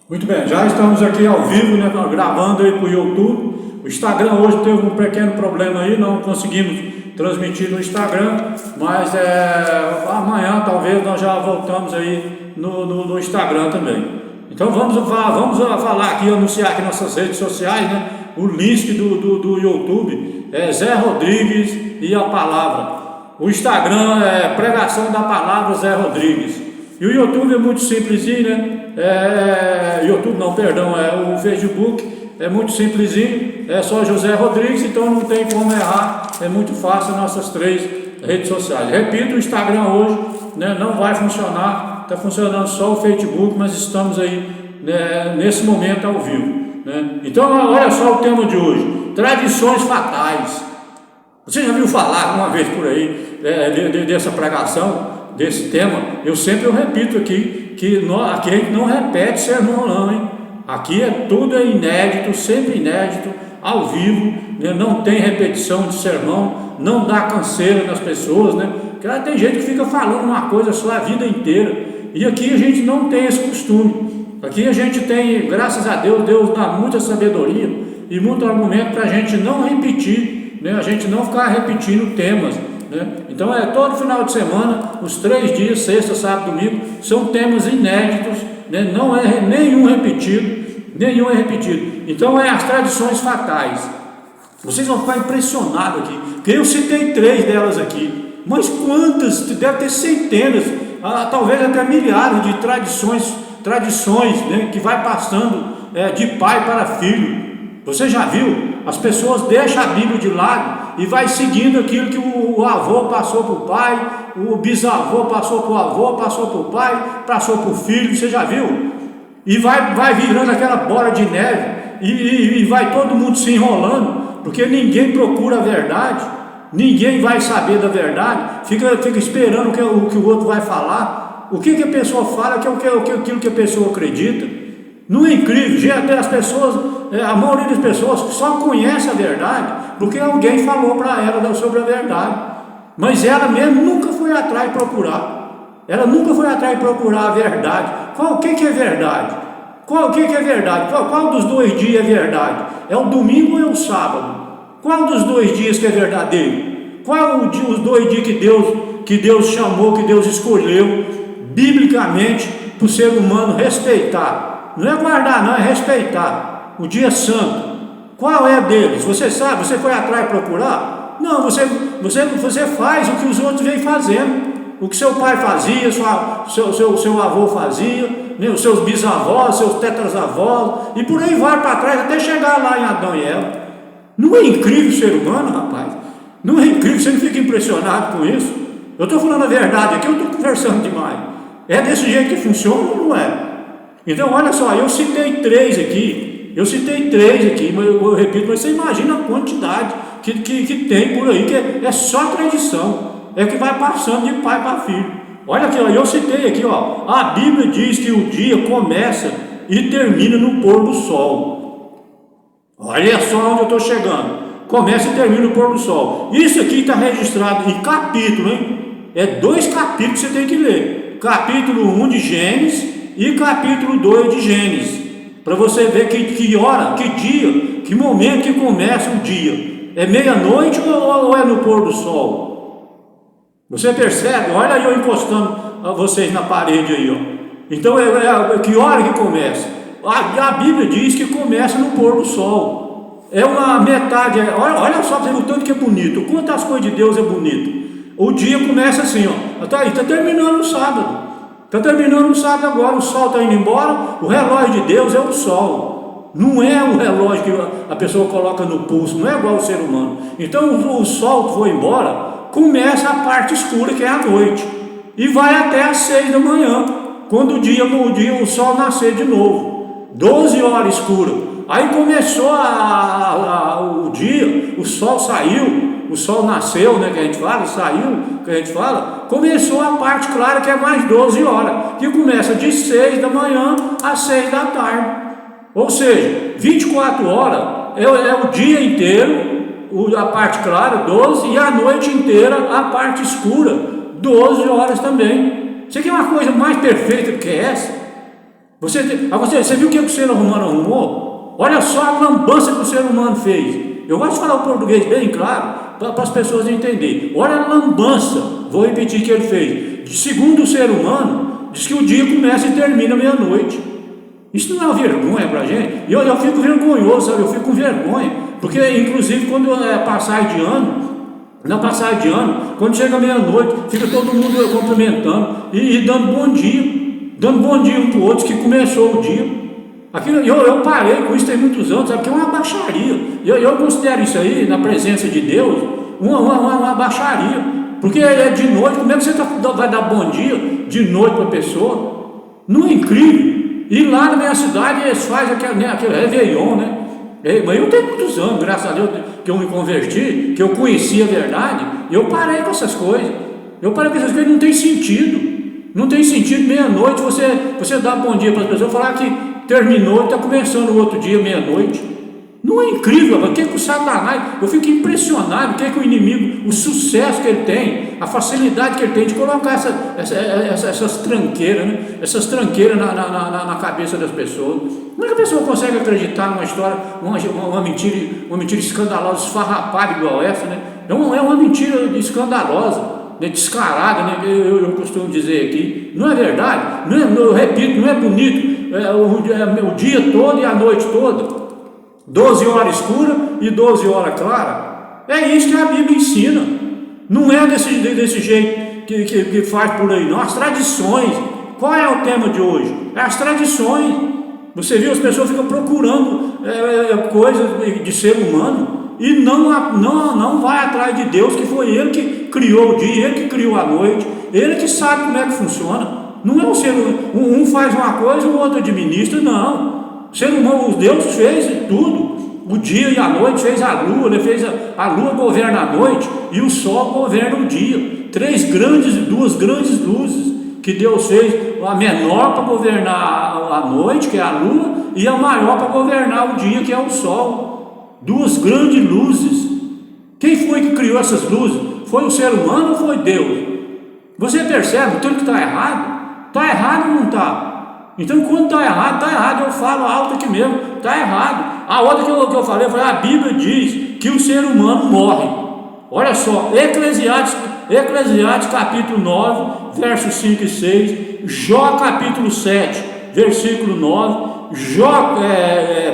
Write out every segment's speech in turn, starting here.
Muito bem, já estamos aqui ao vivo, né, gravando aí para o YouTube. O Instagram hoje teve um pequeno problema aí, não conseguimos transmitir no Instagram, mas amanhã talvez nós já voltamos aí no Instagram também. Então vamos falar aqui, anunciar aqui nossas redes sociais, né? O link do YouTube é Zé Rodrigues e a Palavra. O Instagram é Pregação da Palavra Zé Rodrigues. E o YouTube é muito simplesinho, né? YouTube não, perdão, o Facebook é muito simplesinho, é só José Rodrigues, então não tem como errar, é muito fácil nossas três redes sociais. Repito, o Instagram hoje, né, não vai funcionar, está funcionando só o Facebook, mas estamos aí, né, nesse momento ao vivo, né? Então olha só o tema de hoje, tradições fatais. Você já viu falar uma vez por aí dessa pregação? Desse tema, eu repito aqui, aqui a gente não repete sermão não, hein? Aqui tudo é inédito, sempre inédito, ao vivo, né? Não tem repetição de sermão, não dá canseira nas pessoas, né? Porque tem gente que fica falando uma coisa só a vida inteira, e aqui a gente não tem esse costume. Aqui a gente tem, graças a Deus, Deus dá muita sabedoria e muito argumento para a gente não repetir, né? A gente não ficar repetindo temas, né? Então todo final de semana, os 3 dias, sexta, sábado, domingo, são temas inéditos, né? Não é nenhum repetido. Então as tradições fatais. Vocês vão ficar impressionados aqui, porque eu citei 3 delas aqui, mas quantas? Deve ter centenas, talvez até milhares de tradições, né? Que vai passando de pai para filho. Você já viu? As pessoas deixam a Bíblia de lado e vai seguindo aquilo que o avô passou para o pai, o bisavô passou para o avô, passou para o pai, passou para o filho. Você já viu? E vai virando aquela bola de neve e vai todo mundo se enrolando, porque ninguém procura a verdade, ninguém vai saber da verdade, fica esperando o que o outro vai falar. O que a pessoa fala que é aquilo que a pessoa acredita. Não é incrível? Gente, as pessoas, a maioria das pessoas só conhece a verdade porque alguém falou para ela sobre a verdade, mas ela mesmo nunca foi atrás de procurar. Ela nunca foi atrás de procurar a verdade. O que é verdade? O que é verdade? Qual dos 2 dias é verdade? É o domingo ou é o sábado? Qual dos 2 dias que é verdadeiro? Qual os 2 dias que Deus chamou, que Deus escolheu biblicamente para o ser humano respeitar? Não é guardar, não, é respeitar o dia santo. Qual é deles? Você sabe? Você foi atrás procurar? Não, você faz o que os outros vêm fazendo. O que seu pai fazia, seu avô fazia, né? Os seus bisavós, seus tetrazavós, e por aí vai para trás até chegar lá em Adão e Eva. Não é incrível o ser humano, rapaz? Não é incrível? Você não fica impressionado com isso? Eu estou falando a verdade aqui, eu estou conversando demais. É desse jeito que funciona ou não é? Então olha só, eu citei 3 aqui, mas eu repito, mas você imagina a quantidade que tem por aí, que é só tradição, é que vai passando de pai para filho. Olha aqui, ó, eu citei aqui, ó, a Bíblia diz que o dia começa e termina no pôr do sol. Olha só onde eu estou chegando, começa e termina no pôr do sol. Isso aqui está registrado em capítulo, hein? É 2 capítulos que você tem que ler, capítulo 1 de Gênesis e capítulo 2 de Gênesis, para você ver que hora, que dia, que momento que começa o dia. É meia-noite ou é no pôr do sol? Você percebe? Olha aí eu encostando vocês na parede aí, ó. Então que hora que começa? A Bíblia diz que começa no pôr do sol. É uma metade. Olha só o tanto que é bonito. Quantas coisas de Deus é bonito. O dia começa assim, ó. Está terminando o sábado. Está terminando o sábado agora, o sol está indo embora, o relógio de Deus é o sol. Não é o relógio que a pessoa coloca no pulso, não é igual ao ser humano. Então o sol foi embora, começa a parte escura que é a noite, e vai até às 6 da manhã, quando o sol nascer de novo, 12 horas escura. Aí começou o dia, o sol saiu, o sol nasceu, né, que a gente fala, saiu, que a gente fala, começou a parte clara que é mais 12 horas, que começa de 6 da manhã às 6 da tarde, ou seja, 24 horas é o dia inteiro, a parte clara, 12, e a noite inteira, a parte escura, 12 horas também. Você quer uma coisa mais perfeita do que essa? Você viu o que o ser humano arrumou? Olha só a lambança que o ser humano fez. Eu gosto de falar o português bem claro, para as pessoas entenderem. Olha a lambança, vou repetir, que ele fez. Segundo o ser humano, diz que o dia começa e termina meia-noite. Isso não é uma vergonha para a gente? Eu fico vergonhoso, sabe? Eu fico com vergonha. Porque, inclusive, quando é passagem de ano, na passagem de ano, quando chega meia-noite, fica todo mundo cumprimentando e dando bom dia um para o outro, que começou o dia. Aquilo, eu parei com isso tem muitos anos, sabe? Que é uma baixaria. Eu considero isso aí, na presença de Deus, uma baixaria. Porque é de noite, como é que você vai dar bom dia de noite para a pessoa? Não é incrível? E lá na minha cidade eles fazem aquele Réveillon, né? Mas eu tenho muitos anos, graças a Deus, que eu me converti, que eu conheci a verdade, e eu parei com essas coisas. Não tem sentido. Não tem sentido meia-noite você dar bom dia para as pessoas, falar que terminou e está começando o outro dia, meia-noite. Não é incrível? O que o Satanás, eu fico impressionado, o que o inimigo, o sucesso que ele tem, a facilidade que ele tem de colocar essas tranqueiras, né? Essas tranqueiras na cabeça das pessoas. Como é que a pessoa consegue acreditar numa história, uma mentira escandalosa, esfarrapada igual essa, né? É uma mentira escandalosa, né? Descarada, né? Eu costumo dizer aqui. Não é verdade? Eu repito, não é bonito o dia todo e a noite toda. 12 horas escura e 12 horas clara. É isso que a Bíblia ensina. Não é desse jeito que faz por aí, não. As tradições. Qual é o tema de hoje? É as tradições. Você viu, as pessoas ficam procurando coisas de ser humano e não vai atrás de Deus, que foi Ele que criou o dia, Ele que criou a noite, Ele que sabe como é que funciona. Não é o ser humano. Um faz uma coisa, o outro administra, não. O ser humano, Deus fez tudo, o dia e a noite, fez a lua, ele fez a lua governa a noite e o sol governa o dia. Duas grandes luzes que Deus fez, a menor para governar a noite, que é a lua, e a maior para governar o dia, que é o sol. Duas grandes luzes. Quem foi que criou essas luzes? Foi o ser humano ou foi Deus? Você percebe tudo que está errado? Está errado ou não está? Então, quando está errado, eu falo alto aqui mesmo, está errado. A outra que eu falei, a Bíblia diz que o ser humano morre. Olha só, Eclesiastes capítulo 9, versos 5 e 6, Jó capítulo 7, versículo 9,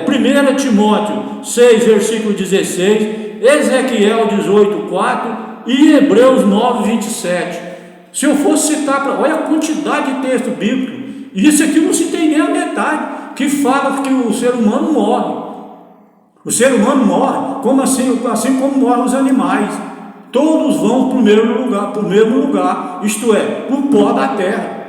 1 Timóteo 6, versículo 16, Ezequiel 18, 4 e Hebreus 9, 27. Se eu fosse citar, olha a quantidade de texto bíblico. Isso aqui eu não citei nem a metade, que fala que o ser humano morre. O ser humano morre, assim como morrem os animais. Todos vão para o mesmo lugar, isto é, para o pó da terra.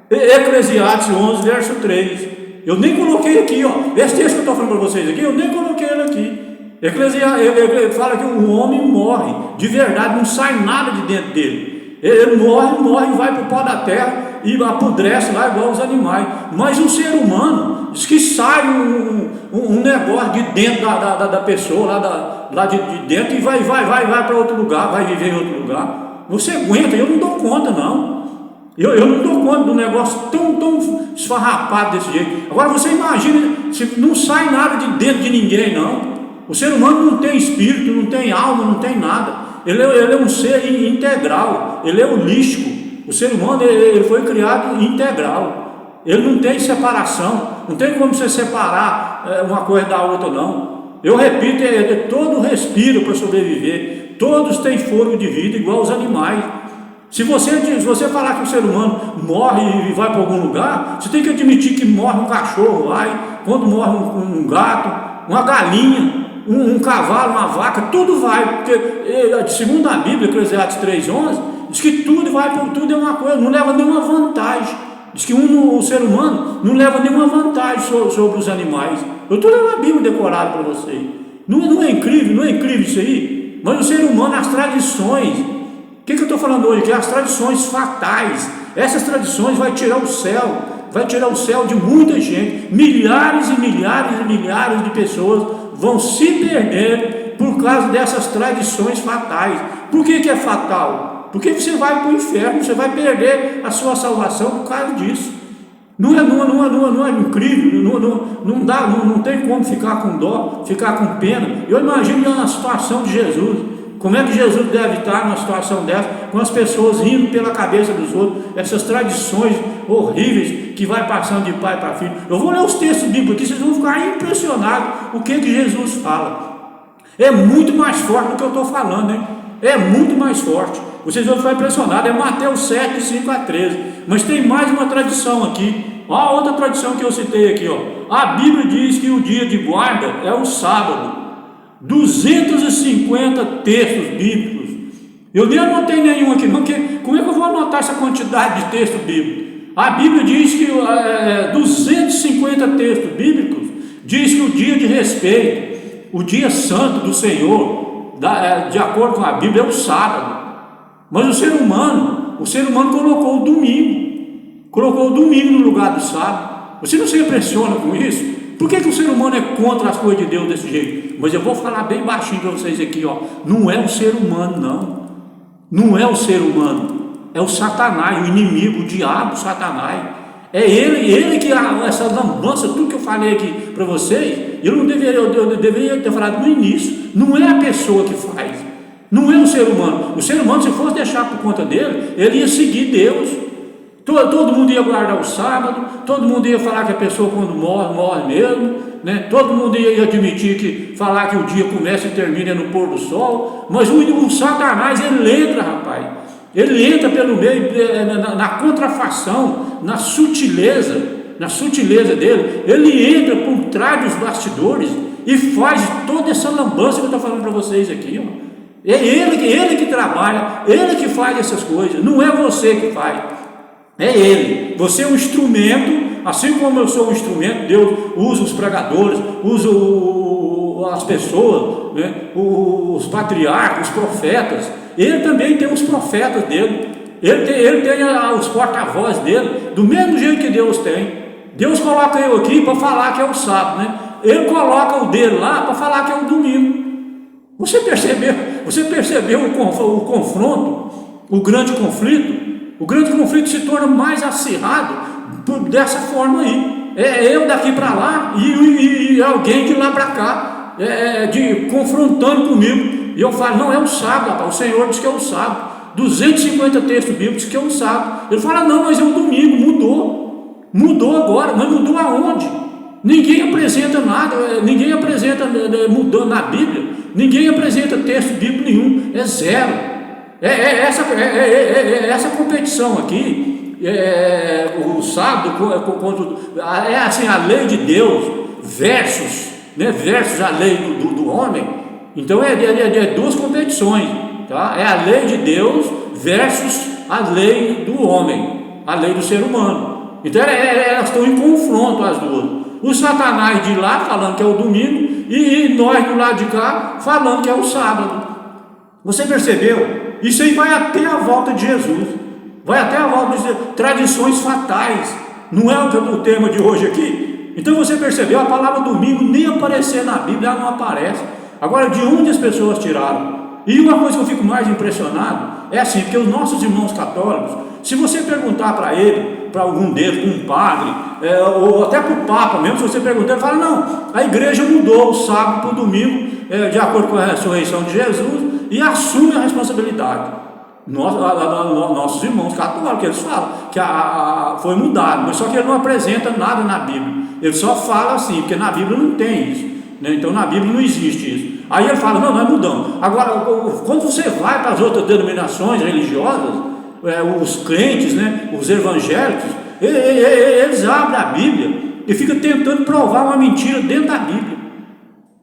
Eclesiastes 11, verso 3. Eu nem coloquei aqui, esse texto que eu estou falando para vocês aqui, eu nem coloquei ele aqui. Ele fala que o homem morre, de verdade, não sai nada de dentro dele. Ele morre e vai para o pó da terra e apodrece lá igual os animais. Mas o ser humano diz que sai um negócio de dentro da pessoa, lá de dentro, e vai para outro lugar, vai viver em outro lugar. Você aguenta? Eu não dou conta, não. Eu não dou conta do negócio tão esfarrapado desse jeito. Agora você imagina, se não sai nada de dentro de ninguém, não. O ser humano não tem espírito, não tem alma, não tem nada. Ele é um ser integral, ele é holístico. O ser humano ele foi criado integral. Ele não tem separação. Não tem como você separar uma coisa da outra, não. Eu repito, todo respira para sobreviver. Todos têm fôlego de vida igual os animais. Se você falar que o ser humano morre e vai para algum lugar, você tem que admitir que morre um cachorro, quando morre um gato, uma galinha, um cavalo, uma vaca, tudo vai, porque segundo a Bíblia, Eclesiastes 3:11, diz que tudo é uma coisa, não leva nenhuma vantagem. Diz que o ser humano não leva nenhuma vantagem sobre os animais. Eu estou lendo a Bíblia decorada para vocês. Não é incrível isso aí? Mas o ser humano, as tradições, o que eu estou falando hoje? Que as tradições fatais, essas tradições vai tirar o céu de muita gente. Milhares e milhares e milhares de pessoas vão se perder por causa dessas tradições fatais. Por que é fatal? Porque você vai para o inferno, você vai perder a sua salvação por causa disso. Não é incrível, não dá, não tem como ficar com dó, ficar com pena. Eu imagino a situação de Jesus, como é que Jesus deve estar numa situação dessa, com as pessoas rindo pela cabeça dos outros, essas tradições horríveis que vai passando de pai para filho. Eu vou ler os textos bíblicos aqui, vocês vão ficar impressionados o que Jesus fala. É muito mais forte do que eu estou falando, hein? É muito mais forte. Vocês vão ficar impressionados. É Mateus 7, 5 a 13. Mas tem mais uma tradição aqui. Olha a outra tradição que eu citei aqui, ó. A Bíblia diz que o dia de guarda é o sábado. 250 textos bíblicos. Eu nem anotei nenhum aqui, não, porque como é que eu vou anotar essa quantidade de texto bíblico? A Bíblia diz que 250 textos bíblicos diz que o dia de respeito, o dia santo do Senhor, de acordo com a Bíblia, é o sábado. Mas o ser humano colocou o domingo no lugar do sábado. Você não se impressiona com isso? Por que o ser humano é contra as coisas de Deus desse jeito? Mas eu vou falar bem baixinho para vocês aqui, ó. Não é o ser humano, não. Não é o ser humano. É o Satanás, o inimigo, o diabo, Satanás. É ele que essa lambança, tudo que eu falei aqui para vocês, eu deveria ter falado no início. Não é a pessoa que faz. Não é o ser humano. O ser humano, se fosse deixar por conta dele, ele ia seguir Deus. Todo mundo ia guardar o sábado, todo mundo ia falar que a pessoa quando morre mesmo, né? Todo mundo ia admitir falar que o dia começa e termina no pôr do sol. Mas o Satanás, ele entra, rapaz. Ele entra pelo meio, na contrafação, na sutileza dele. Ele entra por trás dos bastidores e faz toda essa lambança que eu estou falando para vocês aqui, ó. É ele que trabalha, ele que faz essas coisas, não é você que faz, é ele. Você é um instrumento, assim como eu sou um instrumento. Deus usa os pregadores, usa as pessoas, né? Os patriarcas, os profetas. Ele também tem os profetas dele, ele tem os porta-voz dele, do mesmo jeito que Deus tem. Deus coloca eu aqui para falar que é o sábado, né? Ele coloca o dele lá para falar que é o domingo. Você percebeu o confronto, o grande conflito? O grande conflito se torna mais acirrado dessa forma aí. É eu daqui para lá e alguém de lá para cá, confrontando comigo. E eu falo, não, é o sábado, rapaz. O Senhor diz que é o sábado. 250 textos bíblicos que é o sábado. Ele fala, não, mas é o domingo, mudou agora, mas mudou aonde? Ninguém apresenta nada, ninguém apresenta mudando na Bíblia. Ninguém apresenta texto bíblico nenhum, é zero. Essa competição aqui, o sábado, é assim, a lei de Deus versus a lei do homem. Então é duas competições, tá? É a lei de Deus versus a lei do homem, a lei do ser humano. Então elas estão em confronto as duas. O Satanás de lá falando que é o domingo e nós do lado de cá falando que é o sábado. Você percebeu? Isso aí vai até a volta de Jesus. Vai até a volta de tradições fatais. Não é o tema de hoje aqui? Então você percebeu? A palavra domingo nem aparecer na Bíblia, ela não aparece. Agora, de onde as pessoas tiraram? E uma coisa que eu fico mais impressionado é assim, porque os nossos irmãos católicos, se você perguntar para ele, para algum deles, para um padre, ou até para o Papa mesmo, se você perguntar, ele fala, não, a igreja mudou o sábado para o domingo, de acordo com a ressurreição de Jesus, e assume a responsabilidade. Nossos irmãos católicos, eles falam que foi mudado, mas só que ele não apresenta nada na Bíblia. Ele só fala assim, porque na Bíblia não tem isso, né? Então na Bíblia não existe isso. Aí ele fala, não, nós mudamos. Agora, quando você vai para as outras denominações religiosas, os crentes, né, os evangélicos, eles abrem a Bíblia e ficam tentando provar uma mentira dentro da Bíblia.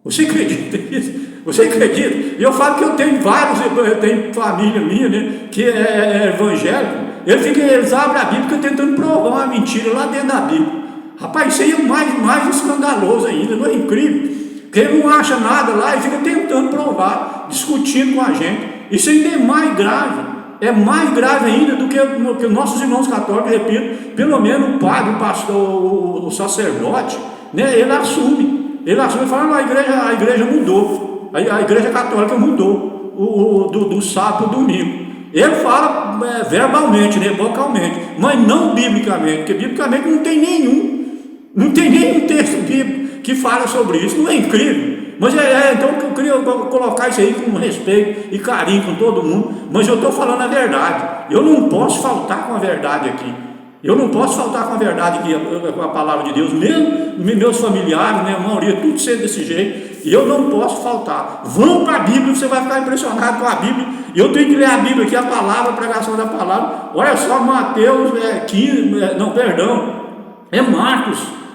Você acredita nisso? Você acredita? E eu falo que eu tenho vários, eu tenho família minha, né, que é evangélico. Eles abrem a Bíblia e ficam tentando provar uma mentira lá dentro da Bíblia. Rapaz, isso aí é mais escandaloso ainda, não é incrível? Porque ele não acha nada lá e fica tentando provar, discutindo com a gente. Isso ainda é mais grave. É mais grave ainda do que nossos irmãos católicos, repito, pelo menos o padre, o pastor, o sacerdote, né, ele assume e fala, não, a igreja mudou, a igreja católica mudou do sábado para o domingo. Ele fala verbalmente, né, vocalmente, mas não biblicamente, porque biblicamente não tem nenhum texto bíblico que fala sobre isso. Não é incrível? Mas então eu queria colocar isso aí com respeito e carinho com todo mundo, mas eu estou falando a verdade. Eu não posso faltar com a verdade aqui. Eu não posso faltar com a verdade aqui, com a palavra de Deus, mesmo meus familiares, né, a maioria, tudo ser desse jeito, e eu não posso faltar. Vão para a Bíblia, você vai ficar impressionado com a Bíblia. Eu tenho que ler a Bíblia aqui, a palavra, a pregação da palavra. Olha só, Mateus 15, é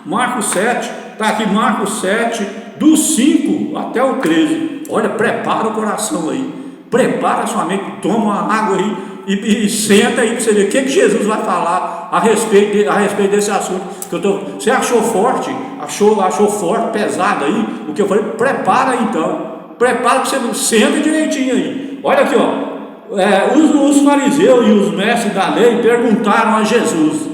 Marcos 7, está aqui Marcos 7, do 5 até o 13. Olha, prepara o coração aí, prepara a sua mente, toma uma água aí e senta aí para você ver o que Jesus vai falar a respeito desse assunto que você achou forte, achou forte, pesado aí, o que eu falei. Prepara então, prepara para você, senta direitinho aí. Olha aqui, os fariseus e os mestres da lei perguntaram a Jesus.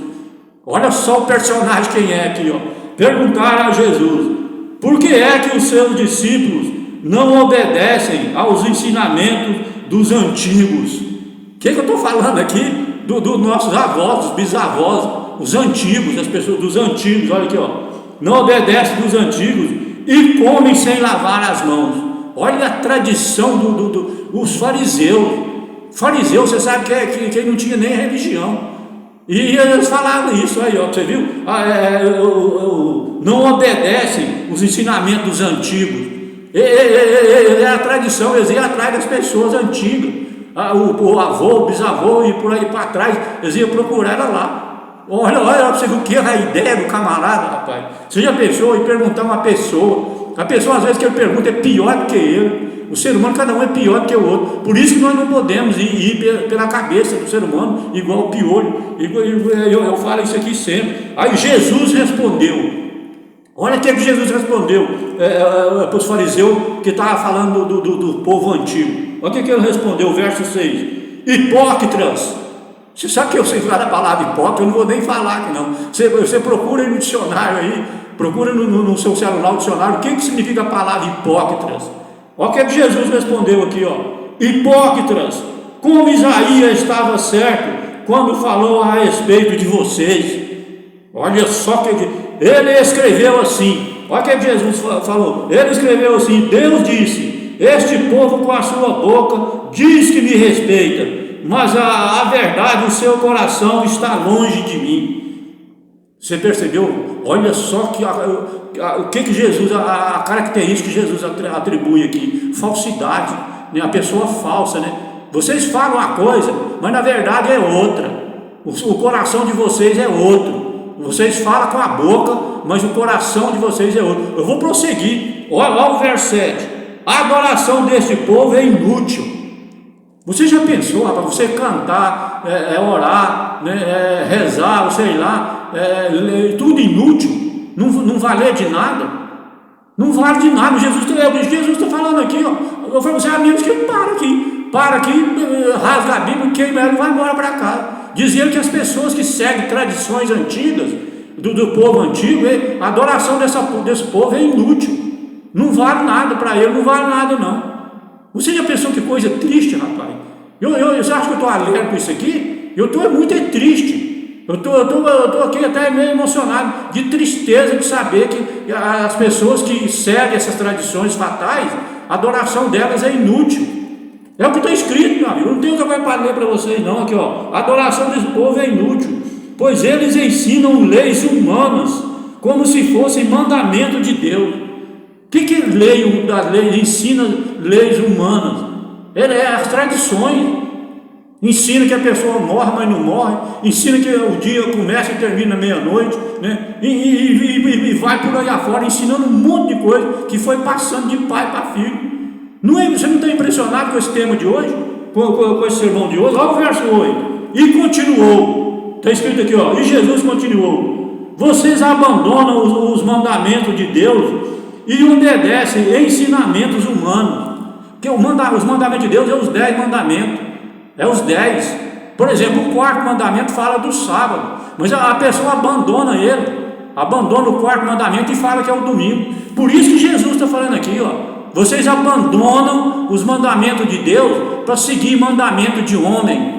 Olha só o personagem quem é aqui, perguntaram a Jesus: por que é que os seus discípulos não obedecem aos ensinamentos dos antigos? O que eu estou falando aqui? Dos nossos avós, dos bisavós, os antigos, as pessoas dos antigos. Olha aqui, não obedecem dos antigos e comem sem lavar as mãos. Olha a tradição dos fariseus. Fariseus, você sabe que não tinha nem religião, e eles falavam isso aí, você viu? Não obedecem os ensinamentos dos antigos. É a tradição, eles iam atrás das pessoas antigas. O avô, o bisavô e por aí para trás, eles iam procurar ela lá. Olha para você ver o que é a ideia do camarada, rapaz. Você já pensou em perguntar a uma pessoa? A pessoa às vezes que ele pergunta é pior do que ele. O ser humano, cada um é pior do que o outro. Por isso que nós não podemos ir pela cabeça do ser humano igual o piolho. Eu falo isso aqui sempre. Aí Jesus respondeu. Olha o que Jesus respondeu para os fariseus que estavam falando do povo antigo. Olha o que ele respondeu, verso 6: hipócritas. Você sabe que eu sei falar a palavra hipócrita, eu não vou nem falar aqui não. Você procura aí no dicionário aí, procura no seu celular o dicionário, o que significa a palavra hipócritas. Olha o que Jesus respondeu aqui, hipócritas, como Isaías estava certo quando falou a respeito de vocês. Olha só que ele escreveu assim. Olha o que Jesus falou. Ele escreveu assim: Deus disse: este povo com a sua boca diz que me respeita, mas a verdade, o seu coração está longe de mim. Você percebeu? Olha só o que Jesus, a característica que Jesus atribui aqui: falsidade, né? A pessoa falsa, né? Vocês falam uma coisa, mas na verdade é outra. O coração de vocês é outro. Vocês falam com a boca, mas o coração de vocês é outro. Eu vou prosseguir. Olha o verso 7. A adoração deste povo é inútil. Você já pensou, para você cantar, orar, né, rezar, sei lá, tudo inútil, não valer de nada? Não vale de nada. Jesus está falando aqui, eu falo para você, amigos, que para aqui, rasga a Bíblia, queima ela e vai embora para casa. Dizendo que as pessoas que seguem tradições antigas, do povo antigo, a adoração desse povo é inútil. Não vale nada para ele, não vale nada não. Você já pensou que coisa triste, rapaz? Você acha que eu estou alegre com isso aqui? Eu estou muito triste. Eu estou aqui até meio emocionado, de tristeza de saber que as pessoas que seguem essas tradições fatais, a adoração delas é inútil. É o que está escrito, meu amigo. Não tem outra coisa para ler para vocês não. Aqui, a adoração desse povo é inútil, pois eles ensinam leis humanas como se fossem mandamento de Deus. O que lei das leis ensina? Leis humanas. As tradições. Ensina que a pessoa morre, mas não morre. Ensina que o dia começa e termina meia-noite, né? E vai por aí afora ensinando um monte de coisa que foi passando de pai para filho. Você não está impressionado com esse tema de hoje? Com esse sermão de hoje? Olha o verso 8. E continuou. Está escrito aqui, e Jesus continuou: vocês abandonam os mandamentos de Deus e obedecem ensinamentos humanos. Porque os mandamentos de Deus é os 10 mandamentos. É os 10. Por exemplo, o quarto mandamento fala do sábado, mas a pessoa abandona ele, abandona o quarto mandamento e fala que é o domingo. Por isso que Jesus está falando aqui, vocês abandonam os mandamentos de Deus para seguir mandamento de homem.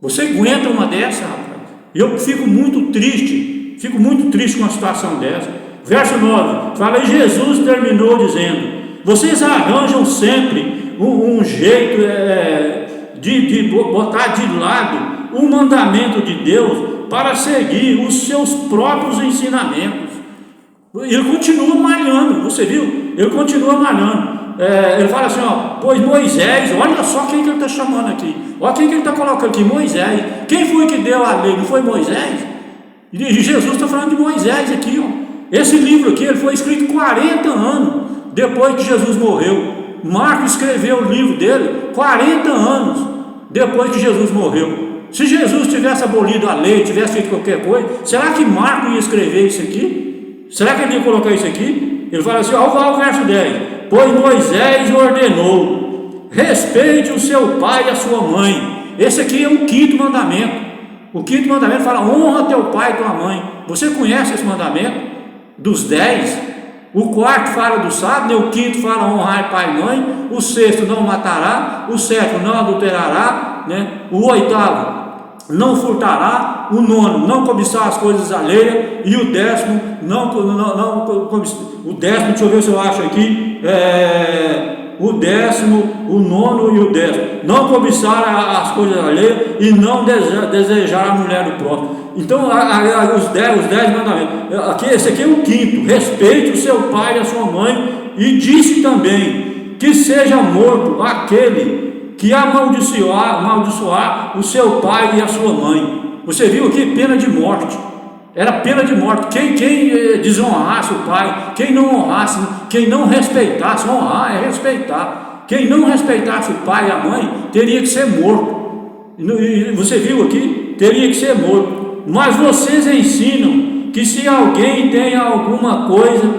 Você aguenta uma dessa, rapaz? Eu fico muito triste com uma situação dessa. Verso 9, fala, e Jesus terminou dizendo, vocês arranjam sempre um jeito de botar de lado o mandamento de Deus para seguir os seus próprios ensinamentos. Ele continua malhando, você viu? Ele continua malhando. Ele fala assim, pois Moisés, olha só quem que ele está chamando aqui, olha quem que ele está colocando aqui, Moisés. Quem foi que deu a lei? Não foi Moisés? E Jesus está falando de Moisés aqui, Esse livro aqui, ele foi escrito 40 anos depois que Jesus morreu. Marcos escreveu o livro dele 40 anos depois que Jesus morreu. Se Jesus tivesse abolido a lei, tivesse feito qualquer coisa, será que Marcos ia escrever isso aqui? Será que ele ia colocar isso aqui? Ele fala assim, olha o verso 10, pois Moisés ordenou, respeite o seu pai e a sua mãe. Esse aqui é o 5º mandamento. O 5º mandamento fala, honra teu pai e tua mãe. Você conhece esse mandamento? Dos 10, o 4º fala do sábado, o 5º fala honrar pai e mãe, o 6º não matará, o 7º não adulterará, o 8º não furtará, o 9º não cobiçar as coisas alheias, e o 10º não cobiçar. O 10º, deixa eu ver se eu acho aqui, o 10º, o 9º e o 10º, não cobiçar as coisas alheias e não desejar a mulher do próximo. Então, os 10 mandamentos, esse aqui é o 5º, respeite o seu pai e a sua mãe, e disse também, que seja morto aquele que amaldiçoar o seu pai e a sua mãe. Você viu aqui, pena de morte, era pena de morte. Quem desonrasse o pai, quem não honrasse, quem não respeitasse, honrar é respeitar, quem não respeitasse o pai e a mãe, teria que ser morto. E você viu aqui, teria que ser morto. Mas vocês ensinam que se alguém tem alguma coisa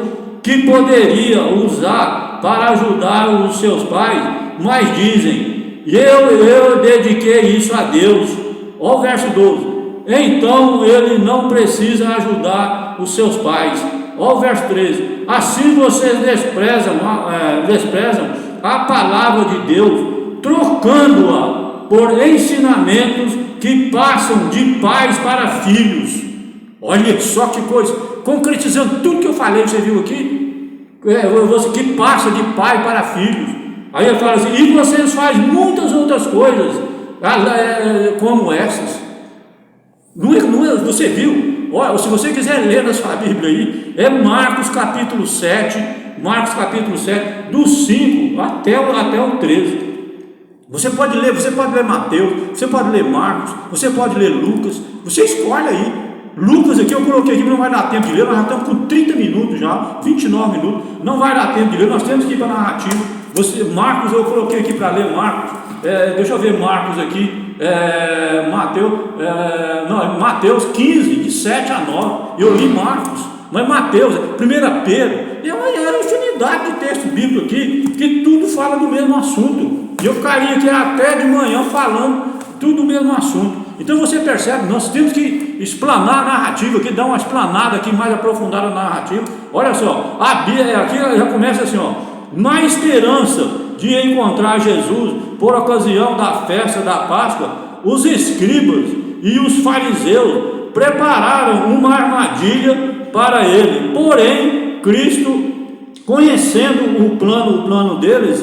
que poderia usar para ajudar os seus pais, mas dizem, eu dediquei isso a Deus. Olha o verso 12, então ele não precisa ajudar os seus pais. Olha o verso 13, assim vocês desprezam a palavra de Deus, trocando-a por ensinamentos que passam de pais para filhos. Olha só que coisa, concretizando tudo que eu falei, você viu aqui, que passa de pai para filhos. Aí ele fala assim, e vocês fazem muitas outras coisas como essas. Não é, você viu? Olha, se você quiser ler na sua Bíblia aí, é Marcos capítulo 7, do 5 até o 13. Você pode ler Mateus, você pode ler Marcos, você pode ler Lucas, você escolhe aí. Lucas aqui eu coloquei aqui, não vai dar tempo de ler, nós já estamos com 30 minutos já, 29 minutos, não vai dar tempo de ler, nós temos que ir para a narrativa. Marcos eu coloquei aqui para ler Marcos, deixa eu ver Marcos aqui, Mateus 15, de 7 a 9, eu li Marcos, mas Mateus, 1 Pedro, é uma infinidade de texto bíblico aqui, que tudo fala do mesmo assunto, e eu ficaria aqui até de manhã falando tudo do mesmo assunto. Então você percebe, nós temos que explanar a narrativa aqui, dar uma explanada aqui mais aprofundada na narrativa. Olha só, a Bíblia aqui já começa assim, na esperança de encontrar Jesus por ocasião da festa da Páscoa, os escribas e os fariseus prepararam uma armadilha para ele. Porém, Cristo, conhecendo o plano deles,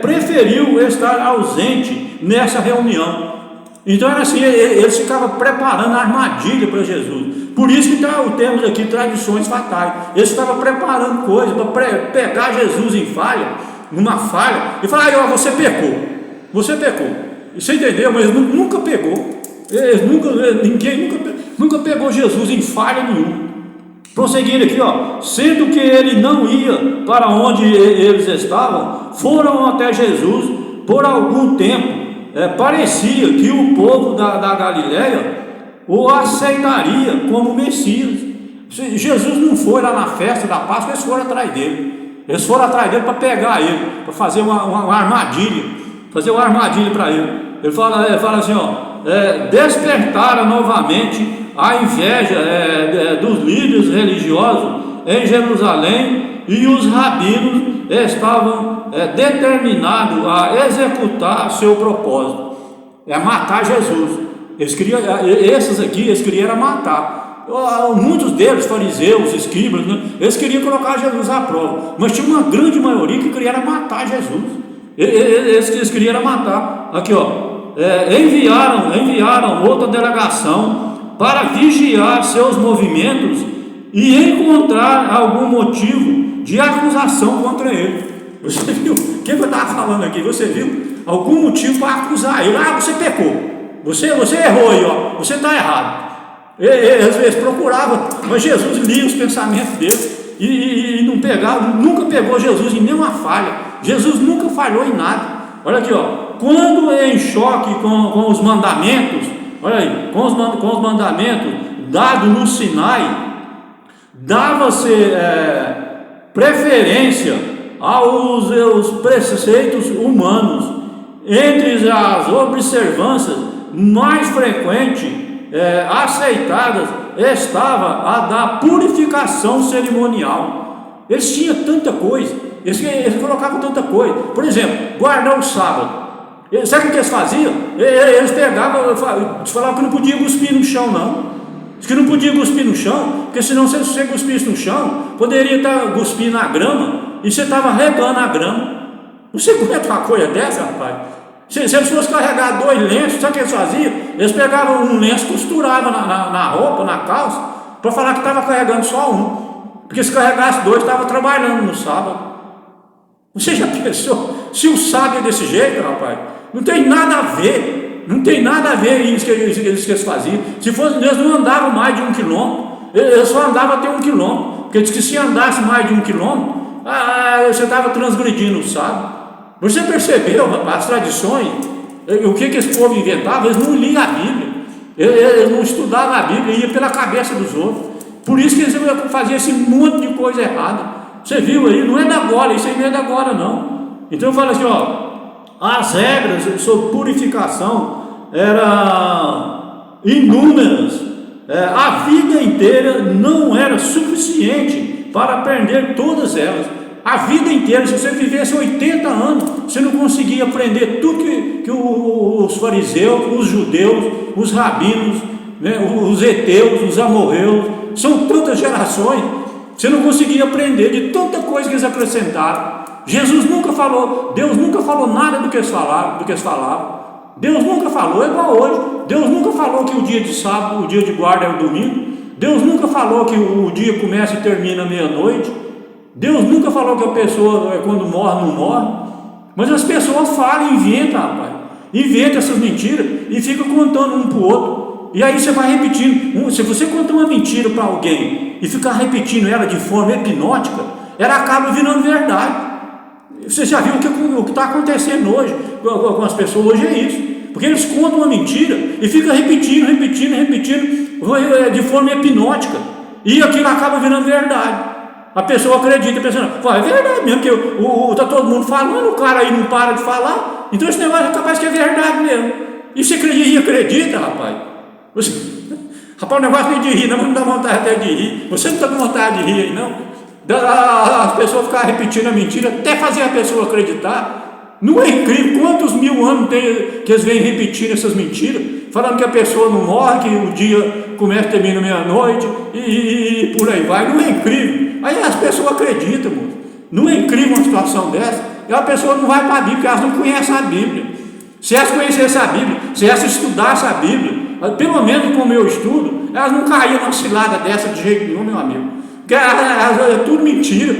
preferiu estar ausente nessa reunião. Então era assim, eles ficavam preparando a armadilha para Jesus. Por isso que temos aqui tradições fatais. Eles estavam preparando coisas para pegar Jesus numa falha, e falar, você pecou. Você entendeu? Mas nunca pegou. Ninguém nunca pegou Jesus em falha nenhuma. Prosseguindo aqui, sendo que ele não ia para onde eles estavam, foram até Jesus por algum tempo. Parecia que o povo da Galileia o aceitaria como Messias. Jesus não foi lá na festa da Páscoa, eles foram atrás dele. Para pegar ele, para fazer uma armadilha, para ele. Ele fala assim, despertaram novamente a inveja dos líderes religiosos em Jerusalém, e os rabinos estavam determinados a executar seu propósito, matar Jesus. Esses aqui, eles queriam matar. Muitos deles, fariseus, escribas, né, eles queriam colocar Jesus à prova, mas tinha uma grande maioria que queria matar Jesus. Eles queriam matar. Aqui, enviaram outra delegação para vigiar seus movimentos e encontrar algum motivo de acusação contra ele. Você viu? O que eu estava falando aqui? Você viu? Algum motivo para acusar ele. Você pecou. Você errou aí, você está errado. Eles procuravam, mas Jesus lia os pensamentos deles e não pegava, nunca pegou Jesus em nenhuma falha. Jesus nunca falhou em nada. Olha aqui, quando em choque com os mandamentos, olha aí, com os mandamentos dados no Sinai, dava-se preferência aos preceitos humanos. Entre as observâncias mais frequentes aceitadas estava a da purificação cerimonial. Eles tinham tanta coisa, eles colocavam tanta coisa. Por exemplo, guardar o sábado. Sabe o que eles faziam? Eles pegavam, eles falavam que não podia cuspir no chão, não. Diz que não podia cuspir no chão, porque senão se você cuspisse no chão, poderia estar cuspindo na grama e você estava regando a grama. Você aguenta uma coisa dessa, rapaz? Se eles fossem carregar 2 lenços, sabe o que eles faziam? Eles pegavam um lenço, costuravam na roupa, na calça, para falar que estava carregando só um, porque se carregasse 2, estava trabalhando no sábado. Você já pensou? Se o sábado é desse jeito, rapaz, não tem nada a ver, não tem nada a ver isso que eles faziam. Se fosse, eles não andavam mais de 1 quilômetro, eles só andavam até 1 quilômetro, porque diz que se andasse mais de 1 quilômetro, você estava transgredindo o sábado. Você percebeu, as tradições, o que esse povo inventava? Eles não liam a Bíblia, eles não estudavam a Bíblia, ia pela cabeça dos outros. Por isso que eles faziam esse monte de coisa errada. Você viu aí? Não é da agora, isso aí não é da agora, não. Então eu falo assim, as regras sobre purificação eram inúmeras. A vida inteira não era suficiente para aprender todas elas. A vida inteira, se você vivesse 80 anos, você não conseguia aprender tudo que os fariseus, os judeus, os rabinos, né, os heteus, os amorreus, são tantas gerações, você não conseguia aprender de tanta coisa que eles acrescentaram. Jesus nunca falou, Deus nunca falou nada do que eles falavam. Deus nunca falou, é igual hoje. Deus nunca falou que o dia de sábado, o dia de guarda é o domingo. Deus nunca falou que o dia começa e termina meia-noite. Deus nunca falou que a pessoa, quando morre, não morre. Mas as pessoas falam, inventam, rapaz. Inventam essas mentiras e ficam contando um para o outro. E aí você vai repetindo. Se você conta uma mentira para alguém e ficar repetindo ela de forma hipnótica, ela acaba virando verdade. Você já viu o que está acontecendo hoje com as pessoas? Hoje é isso. Porque eles contam uma mentira e ficam repetindo de forma hipnótica. E aquilo acaba virando verdade. A pessoa acredita, pensando, é verdade mesmo, que está todo mundo falando, o cara aí não para de falar, então esse negócio é capaz que é verdade mesmo. E você acredita, rapaz? Rapaz, o negócio nem de rir, não dá vontade até de rir. Você não está com vontade de rir aí, não? As pessoas ficarem repetindo a mentira até fazer a pessoa acreditar. Não é incrível quantos 1000 anos tem que eles vêm repetindo essas mentiras, falando que a pessoa não morre, que o dia começa e termina meia-noite e por aí vai. Não é incrível? Aí as pessoas acreditam, moço. Não é incrível uma situação dessa? E a pessoa não vai para a Bíblia, porque elas não conhecem a Bíblia. Se elas conhecessem a Bíblia, se elas estudassem a Bíblia, pelo menos como eu estudo, elas não caíam numa cilada dessa de jeito nenhum, meu amigo. Porque é tudo mentira.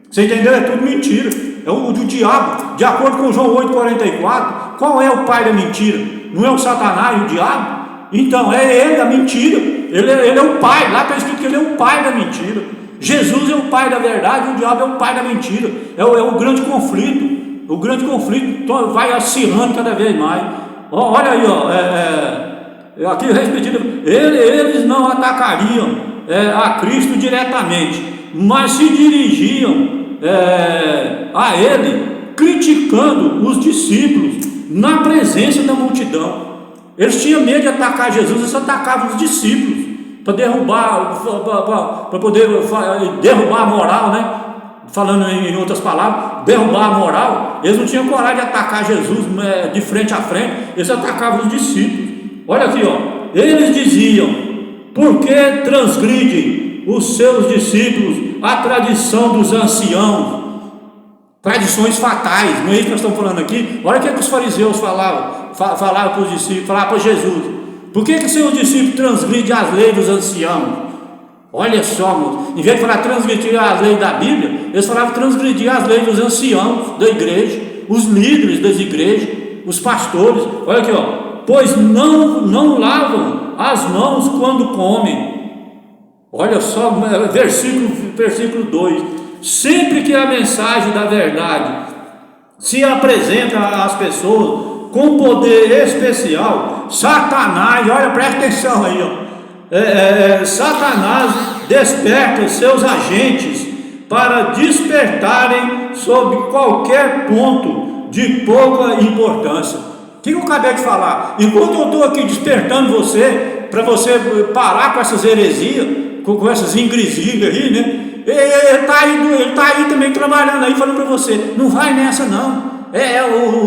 Você entendeu? É tudo mentira. É o do diabo. De acordo com João 8,44, qual é o pai da mentira? Não é o Satanás e o diabo? Então, é ele a mentira. Ele é o pai. Lá está escrito que ele é o pai da mentira. Jesus é o pai da verdade e o diabo é o pai da mentira. É o grande conflito. O grande conflito vai acirrando cada vez mais. Olha aí, aqui repetido, eles não atacariam a Cristo diretamente, mas se dirigiam a ele, criticando os discípulos na presença da multidão. Eles tinham medo de atacar Jesus, eles atacavam os discípulos para derrubar, para poder derrubar a moral, né? falando em outras palavras, derrubar a moral. Eles não tinham coragem de atacar Jesus de frente a frente, eles atacavam os discípulos. Olha aqui, eles diziam: por que transgridem os seus discípulos a tradição dos anciãos? Tradições fatais, não é isso que nós estamos falando aqui? Olha o que os fariseus falavam para os discípulos, falavam para Jesus: por que seus discípulos transgridem as leis dos anciãos? Olha só, em vez de falar transgredir as leis da Bíblia, eles falavam transgredir as leis dos anciãos da igreja, os líderes das igrejas, os pastores. Olha aqui, pois não lavam as mãos quando comem. Olha só, versículo 2: sempre que a mensagem da verdade se apresenta às pessoas com poder especial, Satanás, olha, presta atenção aí, Satanás desperta seus agentes para despertarem sob qualquer ponto de pouca importância. O que eu acabei de falar? Enquanto eu estou aqui despertando você, para você parar com essas heresias, com essas ingresias aí, né? Ele está aí também trabalhando aí, falando para você: não vai nessa não,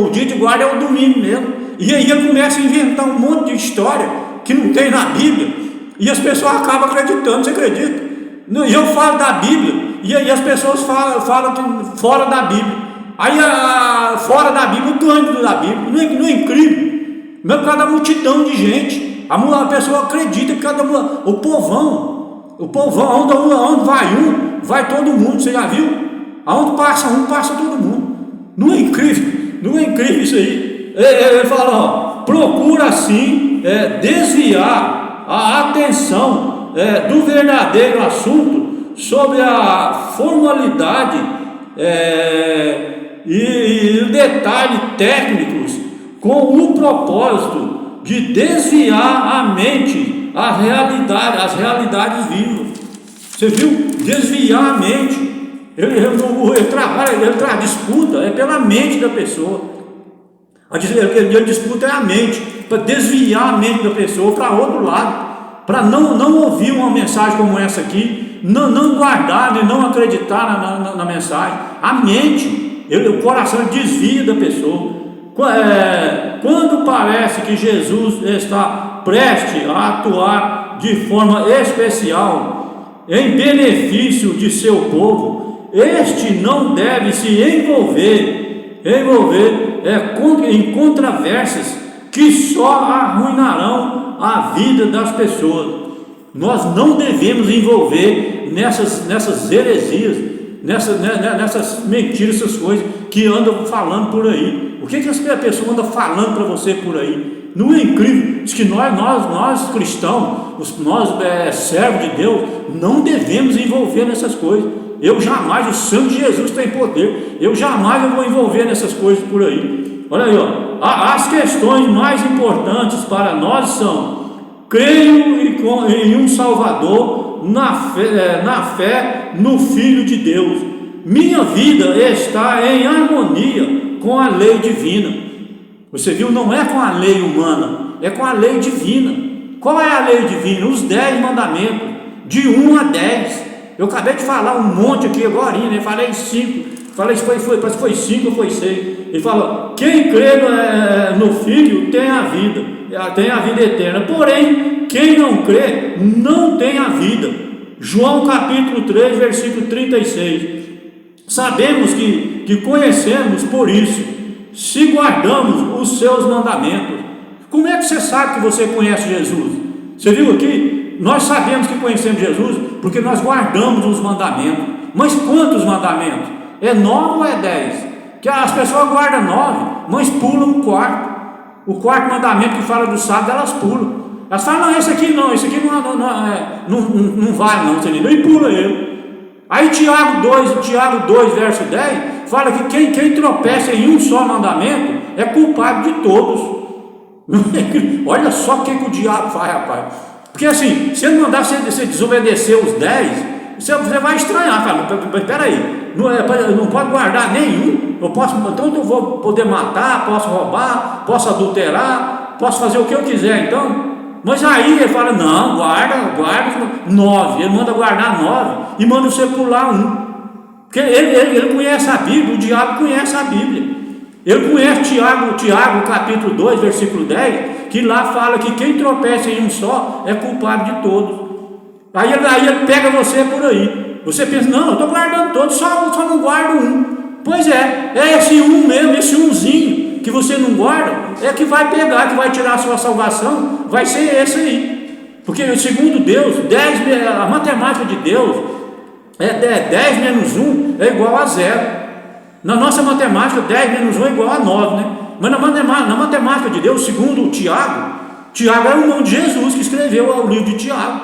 o dia de guarda é o domingo mesmo. E aí ele começa a inventar um monte de história que não tem na Bíblia, e as pessoas acabam acreditando. Você acredita? E eu falo da Bíblia, e aí as pessoas falam que fora da Bíblia. Aí fora da Bíblia, o dono da Bíblia, não é incrível? Mas por causa da multidão de gente, a pessoa acredita, por causa o povão, onde vai todo mundo. Você já viu? Aonde passa passa todo mundo. Não é incrível? Não é incrível isso aí? Ele fala: procura assim desviar a atenção do verdadeiro assunto sobre a formalidade e detalhes técnicos, com o propósito de desviar a mente às realidades vivas. Você viu? Desviar a mente. Ele traz disputa pela mente da pessoa. A disputa é a mente, para desviar a mente da pessoa para outro lado, para não ouvir uma mensagem como essa aqui, não guardar, nem não acreditar na mensagem. A mente, o coração desvia da pessoa. Quando parece que Jesus está prestes a atuar de forma especial em benefício de seu povo, este não deve se envolver em controvérsias que só arruinarão a vida das pessoas. Nós não devemos envolver nessas heresias, nessas mentiras, essas coisas que andam falando por aí. O que a pessoa anda falando para você por aí? Não é incrível? Diz que nós cristãos, nós servos de Deus, não devemos envolver nessas coisas. Eu jamais, o sangue de Jesus tem poder, eu vou envolver nessas coisas por aí. Olha aí, as questões mais importantes para nós são: creio em um Salvador, na fé no Filho de Deus. Minha vida está em harmonia com a lei divina. Você viu? Não é com a lei humana, é com a lei divina. Qual é a lei divina? Os 10 mandamentos, de 1 a 10. Eu acabei de falar um monte aqui agora, né? Falei 5, parece que foi 5 ou foi 6. Ele fala: quem crê no Filho tem a vida eterna, porém quem não crê não tem a vida. João capítulo 3, versículo 36. Sabemos que conhecemos por isso, se guardamos os seus mandamentos. Como é que você sabe que você conhece Jesus? Você viu aqui? Nós sabemos que conhecemos Jesus porque nós guardamos os mandamentos. Mas quantos mandamentos? É 9 ou é 10? Que as pessoas guardam 9, mas pulam o quarto. O quarto mandamento que fala do sábado, elas pulam. Elas falam: não, esse aqui não vale não, entendeu? E pula ele. Aí Tiago 2, verso 10, fala que quem tropeça em um só mandamento é culpado de todos. Olha só o que o diabo faz, rapaz. Porque assim, se ele mandar você desobedecer os 10, você vai estranhar, cara. Mas peraí, não pode guardar nenhum. Então eu vou poder matar, posso roubar, posso adulterar, posso fazer o que eu quiser, então. Mas aí ele fala: não, guarda 9. Ele manda guardar 9 e manda você pular 1. Porque ele conhece a Bíblia, o diabo conhece a Bíblia. Ele conhece Tiago capítulo 2, versículo 10, que lá fala que quem tropeça em um só é culpado de todos. Aí ele pega você por aí. Você pensa, não, eu estou guardando todos, só não guardo um. Pois é esse um mesmo, esse umzinho que você não guarda, é que vai pegar, que vai tirar a sua salvação, vai ser esse aí. Porque segundo Deus, a matemática de Deus é 10 menos 1 é igual a 0. Na nossa matemática, 10 menos 1 é igual a 9, né? Mas na matemática de Deus, segundo Tiago é o irmão de Jesus que escreveu o livro de Tiago,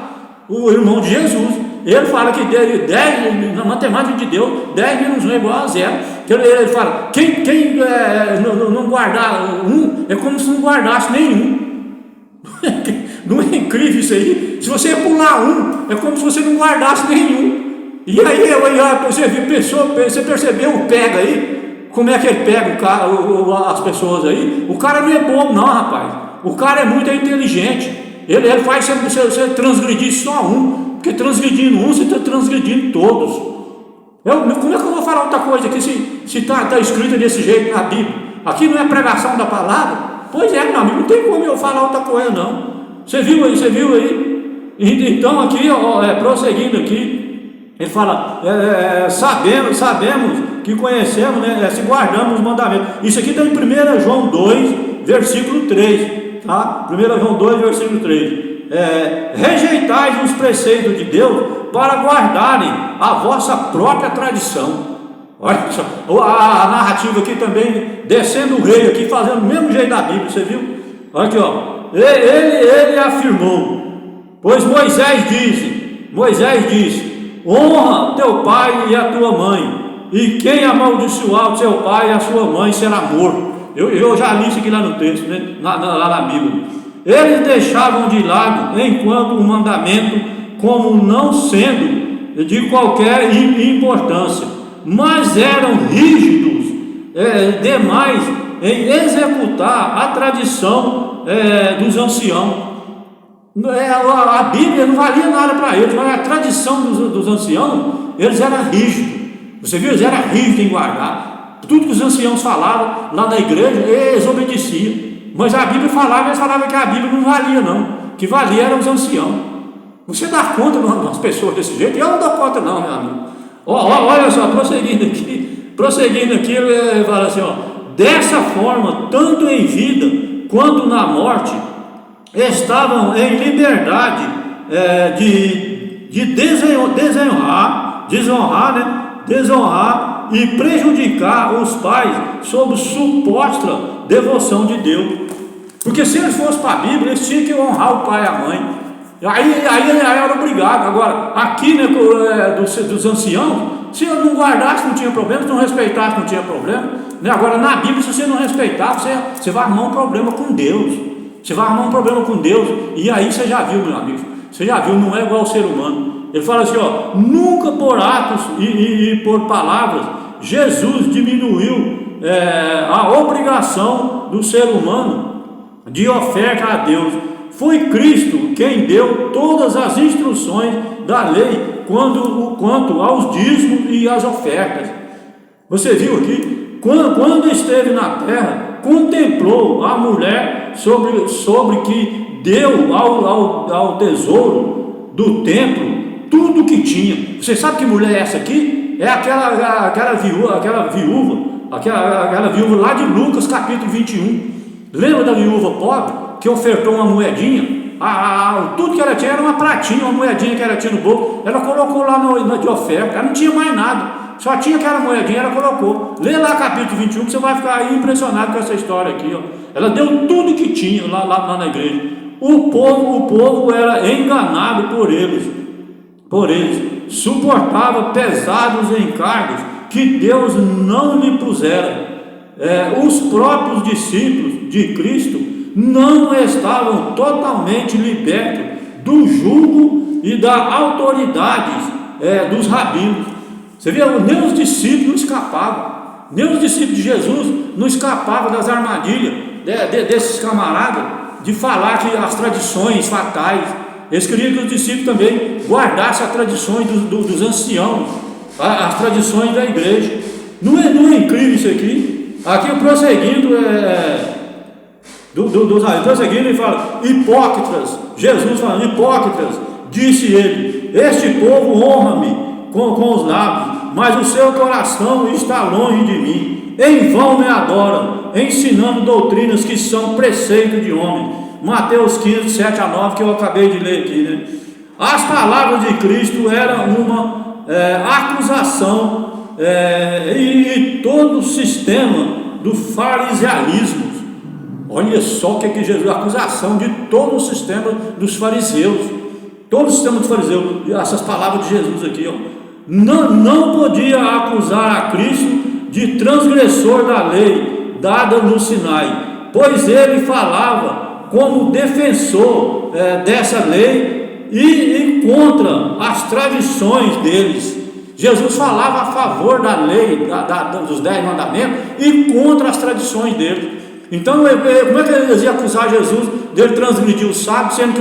o irmão de Jesus. Ele fala que na matemática de Deus, 10 menos 1 é igual a 0. Ele fala, quem não guardar um, é como se não guardasse nenhum. Não é incrível isso aí? Se você pular um, é como se você não guardasse nenhum. E aí você percebeu o pega aí? Como é que ele pega as pessoas aí? O cara não é bobo não, rapaz. O cara é muito inteligente. Ele faz você transgredir só um. Porque transgredindo um, você está transgredindo todos. Como é que eu vou falar outra coisa aqui se está escrito desse jeito na Bíblia? Aqui não é pregação da palavra? Pois é, meu amigo, não tem como eu falar outra coisa não. Você viu aí? Então aqui, prosseguindo aqui, ele fala, sabemos que conhecemos, né, se guardamos os mandamentos. Isso aqui está em 1 João 2, versículo 3, tá? 1 João 2, versículo 3. Rejeitais os preceitos de Deus para guardarem a vossa própria tradição. Olha só, a narrativa aqui também, descendo o rei aqui, fazendo o mesmo jeito da Bíblia, você viu? Olha aqui, ó. Ele afirmou, pois Moisés disse, honra teu pai e a tua mãe, e quem amaldiçoar o seu pai e a sua mãe será morto. Eu já li isso aqui lá no texto, né? lá na Bíblia. Eles deixavam de lado enquanto o mandamento como não sendo de qualquer importância, mas eram rígidos demais em executar a tradição dos anciãos. A Bíblia não valia nada para eles, mas a tradição dos anciãos, eles eram rígidos. Você viu? Eles eram rígidos em guardar. Tudo que os anciãos falavam lá na igreja, eles obedeciam. Mas a Bíblia falava, eles falavam que a Bíblia não valia não, que valia eram os anciãos. Você dá conta de umas pessoas desse jeito? Eu não dou conta não, meu amigo. Olha só, prosseguindo aqui, ele fala assim, dessa forma, tanto em vida quanto na morte, estavam em liberdade de desonrar e prejudicar os pais sob suposta devoção de Deus. Porque se eles fossem para a Bíblia, eles tinham que honrar o pai e a mãe. Aí era obrigado. Agora, aqui, né, dos anciãos, se eu não guardasse, não tinha problema, se não respeitasse, não tinha problema, né? Agora, na Bíblia, se você não respeitar, você vai arrumar um problema com Deus. Você vai arrumar um problema com Deus. E aí você já viu, meu amigo, você já viu, não é igual ao ser humano. Ele fala assim, nunca por atos e por palavras Jesus diminuiu a obrigação do ser humano de oferta a Deus. Foi Cristo quem deu todas as instruções da lei quanto aos dízimos e às ofertas. Você viu aqui? Quando esteve na terra, contemplou a mulher sobre que deu ao tesouro do templo tudo que tinha. Você sabe que mulher é essa aqui? É aquela viúva lá de Lucas capítulo 21. Lembra da viúva pobre que ofertou uma moedinha? Tudo que ela tinha era uma pratinha, uma moedinha que ela tinha no bolso. Ela colocou lá de oferta. Ela não tinha mais nada, só tinha aquela moedinha, ela colocou. Lê lá capítulo 21 que você vai ficar impressionado com essa história aqui, Ela deu tudo que tinha lá na igreja. O povo era enganado por eles, suportava pesados encargos que Deus não lhe pusera. Os próprios discípulos de Cristo não estavam totalmente libertos do jugo e da autoridade dos rabinos. Você vê, nem os discípulos não escapavam, nem os discípulos de Jesus não escapavam das armadilhas desses camaradas de falar que as tradições fatais. Eles queriam que os discípulos também guardassem as tradições dos anciãos. as tradições da igreja. Não é incrível isso aqui? Aqui prosseguindo, prosseguindo, ele fala: hipócritas, Jesus fala: hipócritas, disse ele, este povo honra-me com os lábios, mas o seu coração está longe de mim. Em vão me adoram, ensinando doutrinas que são preceito de homem. Mateus 15, 7 a 9, que eu acabei de ler aqui, né? As palavras de Cristo eram uma acusação e todo o sistema do fariseísmo. Olha só o que Jesus, acusação de todo o sistema dos fariseus, todo o sistema dos fariseus, essas palavras de Jesus aqui, ó. Não podia acusar a Cristo de transgressor da lei dada no Sinai, pois ele falava como defensor dessa lei e contra as tradições deles. Jesus falava a favor da lei, dos 10 mandamentos, e contra as tradições deles. Então, como é que eles iam acusar Jesus dele transgredir o sábado, sendo que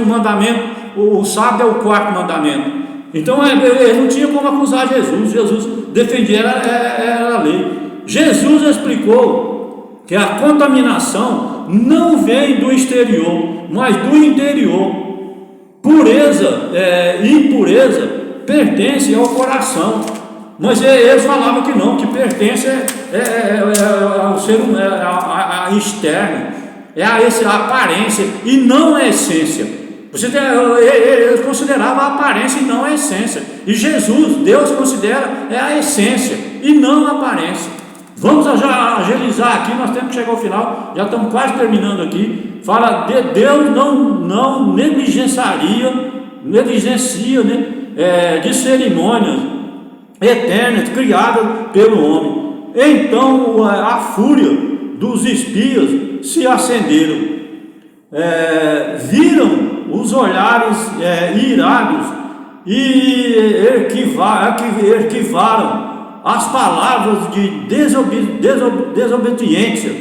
o sábado é o 4º mandamento? Então, ele não tinha como acusar Jesus. Jesus defendia a lei. Jesus explicou que a contaminação não vem do exterior, mas do interior. Pureza e impureza pertence ao coração. Mas eles falavam que não, que pertence ao ser humano, a externo, a aparência e não a essência. Eles consideravam a aparência e não a essência. E Jesus, Deus considera a essência e não a aparência. Vamos já agilizar aqui, nós temos que chegar ao final, já estamos quase terminando aqui. Fala de Deus não negligencia, né, de cerimônias eternas criadas pelo homem. Então a fúria dos espias se acenderam, viram os olhares irados e arquivaram as palavras de desobediência,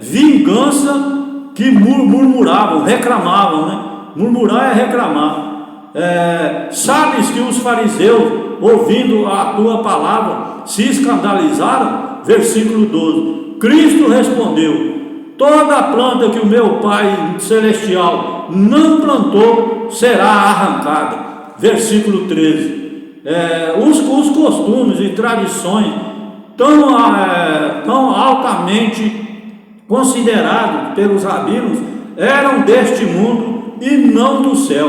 vingança, que murmuravam, reclamavam, né? Murmurar é reclamar. Sabes que os fariseus, ouvindo a tua palavra, se escandalizaram? Versículo 12. Cristo respondeu: toda planta que o meu Pai Celestial não plantou será arrancada. Versículo 13. Os costumes e tradições tão altamente considerados pelos rabinos eram deste mundo e não do céu.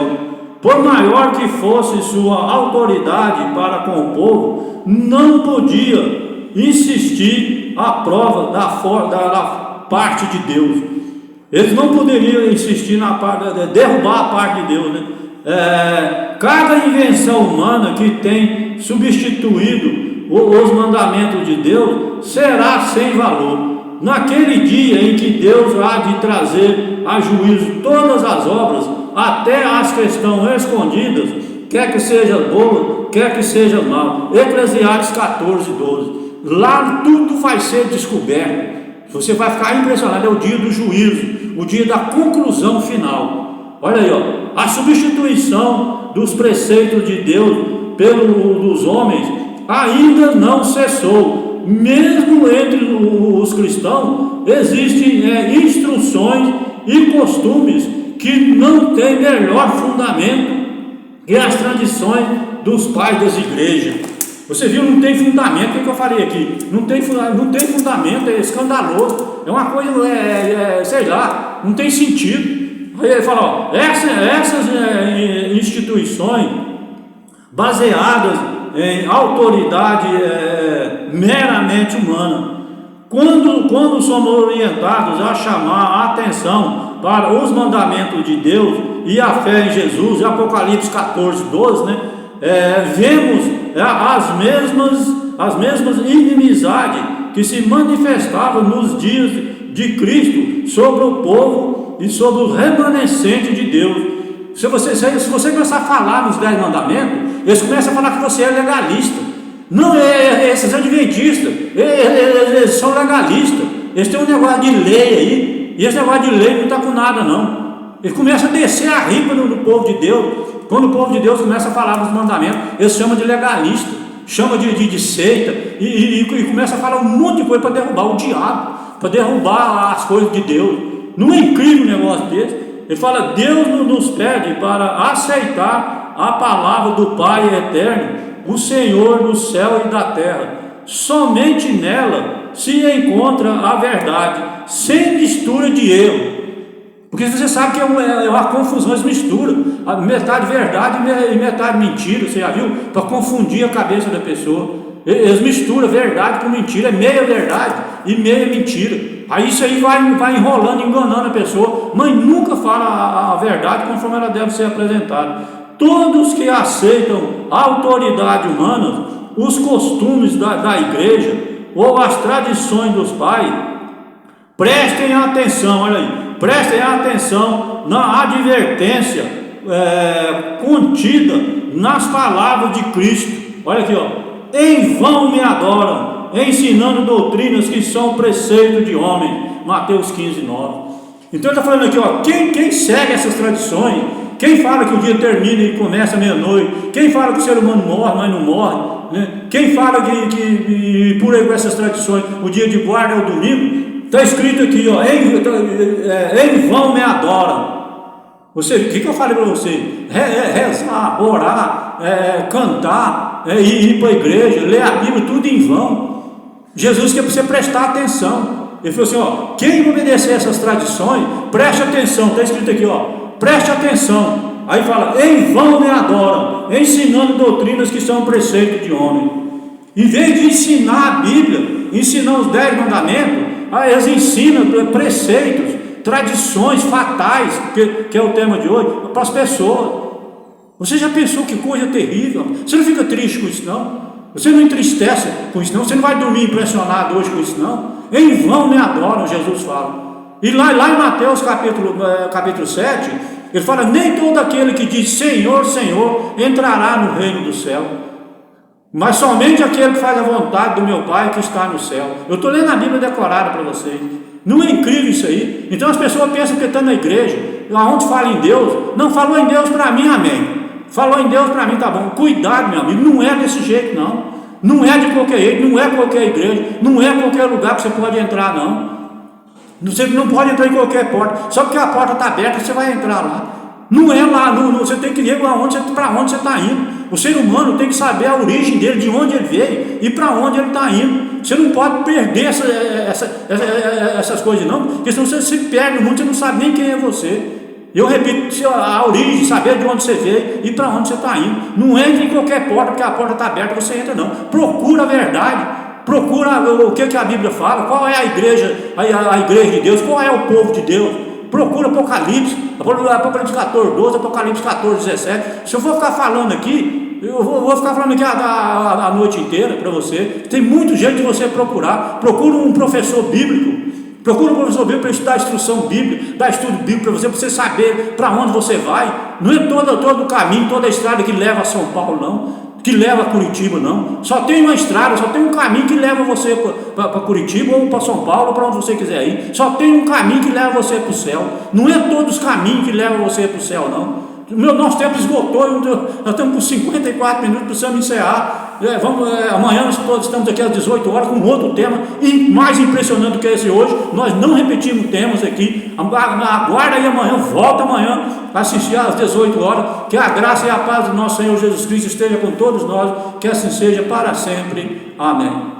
Por maior que fosse sua autoridade para com o povo, não podia insistir à prova da parte de Deus. Eles não poderiam insistir na parte, derrubar a parte de Deus, né? Cada invenção humana que tem substituído os mandamentos de Deus será sem valor. Naquele dia em que Deus há de trazer a juízo todas as obras, até as que estão escondidas, quer que seja boa, quer que seja mal. Eclesiastes 14, 12. Lá tudo vai ser descoberto. Você vai ficar impressionado. É o dia do juízo, o dia da conclusão final. Olha aí, ó, a substituição dos preceitos de Deus dos homens ainda não cessou. Mesmo entre os cristãos existem instruções e costumes que não têm melhor fundamento que as tradições dos pais das igrejas. Você viu, não tem fundamento. O que eu falei aqui? Não tem fundamento, é escandaloso, é uma coisa, sei lá, não tem sentido. Aí ele fala, ó, essas instituições baseadas em autoridade meramente humana, quando somos orientados a chamar a atenção para os mandamentos de Deus e a fé em Jesus, Apocalipse 14, 12, né? Vemos as mesmas inimizades que se manifestavam nos dias de Cristo sobre o povo e sobre o remanescente de Deus. Se você começar a falar nos 10 mandamentos, eles começam a falar que você é legalista. Não, esses adventistas, eles são legalistas. Eles têm um negócio de lei aí, e esse negócio de lei não está com nada não. Eles começam a descer a ripa no povo de Deus. Quando o povo de Deus começa a falar dos mandamentos, eles chamam de legalista, chama de seita, e começa a falar um monte de coisa para derrubar o diabo, para derrubar as coisas de Deus. Não é incrível um negócio desse? Ele fala: Deus nos pede para aceitar a palavra do Pai eterno, o Senhor do céu e da terra. Somente nela se encontra a verdade, sem mistura de erro. Porque você sabe que é uma confusão, eles misturam metade verdade e metade mentira, você já viu? Para confundir a cabeça da pessoa. Eles misturam verdade com mentira, é meia verdade e meia mentira. Aí isso aí vai enrolando, enganando a pessoa, mas nunca fala a verdade conforme ela deve ser apresentada. Todos que aceitam a autoridade humana, os costumes da igreja ou as tradições dos pais, prestem atenção, olha aí, prestem atenção na advertência contida nas palavras de Cristo. Olha aqui, ó. Em vão me adoram, ensinando doutrinas que são preceito de homem. Mateus 15, 9. Então ele está falando aqui, ó, quem segue essas tradições, quem fala que o dia termina e começa meia-noite, quem fala que o ser humano morre, mas não morre, né? Quem fala que por aí com essas tradições, o dia de guarda é o domingo, está escrito aqui, ó, em vão me adoram. O que eu falei para você? Rezar, orar, cantar, ir para a igreja, ler a Bíblia, tudo em vão. Jesus quer você prestar atenção. Ele falou assim, ó, quem obedecer essas tradições, preste atenção, está escrito aqui, ó, preste atenção. Aí fala, em vão me adoram, ensinando doutrinas que são preceito de homem. Em vez de ensinar a Bíblia, ensinar os 10 mandamentos, aí eles ensinam preceitos, tradições fatais, que é o tema de hoje, para as pessoas. Você já pensou que coisa terrível? Você não fica triste com isso, não? Você não entristece com isso, não? Você não vai dormir impressionado hoje com isso, não? Em vão me adoram, Jesus fala. E lá em Mateus capítulo 7, ele fala, nem todo aquele que diz Senhor, Senhor, entrará no reino do céu, mas somente aquele que faz a vontade do meu Pai que está no céu. Eu estou lendo a Bíblia decorada para vocês. Não é incrível isso aí? Então as pessoas pensam que estão na igreja, aonde fala em Deus, não falou em Deus para mim, amém. Falou em Deus para mim, tá bom. Cuidado, meu amigo, não é desse jeito, não. Não é de qualquer jeito, não é qualquer igreja, não é qualquer lugar que você pode entrar, não. Você não pode entrar em qualquer porta, só porque a porta está aberta, você vai entrar lá. Não é lá, você tem que ver para onde você está indo. O ser humano tem que saber a origem dele, de onde ele veio e para onde ele está indo. Você não pode perder essas coisas, não, porque senão você se perde no mundo, você não sabe nem quem é você. Eu repito, a origem, saber de onde você veio e para onde você está indo. Não entre em qualquer porta, porque a porta está aberta, você entra, não. Procura a verdade, procura o que a Bíblia fala, qual é a igreja de Deus, qual é o povo de Deus. Procura Apocalipse 14, 12, Apocalipse 14, 17. Se eu for ficar falando aqui, eu vou ficar falando aqui a noite inteira para você. Tem muito jeito de você procurar. Procura um professor bíblico. Procura um professor bíblico para estudar instrução bíblica, dar estudo bíblico para você saber para onde você vai. Não é todo o caminho, toda a estrada que leva a São Paulo, não. Que leva a Curitiba, não. Só tem uma estrada, só tem um caminho que leva você para Curitiba ou para São Paulo, para onde você quiser ir. Só tem um caminho que leva você para o céu. Não é todos os caminhos que levam você para o céu, não. Nosso tempo esgotou, nós estamos com 54 minutos, precisamos encerrar. Amanhã nós estamos aqui às 18 horas com outro tema, e mais impressionante do que esse hoje, nós não repetimos temas aqui. Aguarda aí amanhã, volta amanhã, assistir às 18 horas. Que a graça e a paz do nosso Senhor Jesus Cristo esteja com todos nós, que assim seja para sempre. Amém.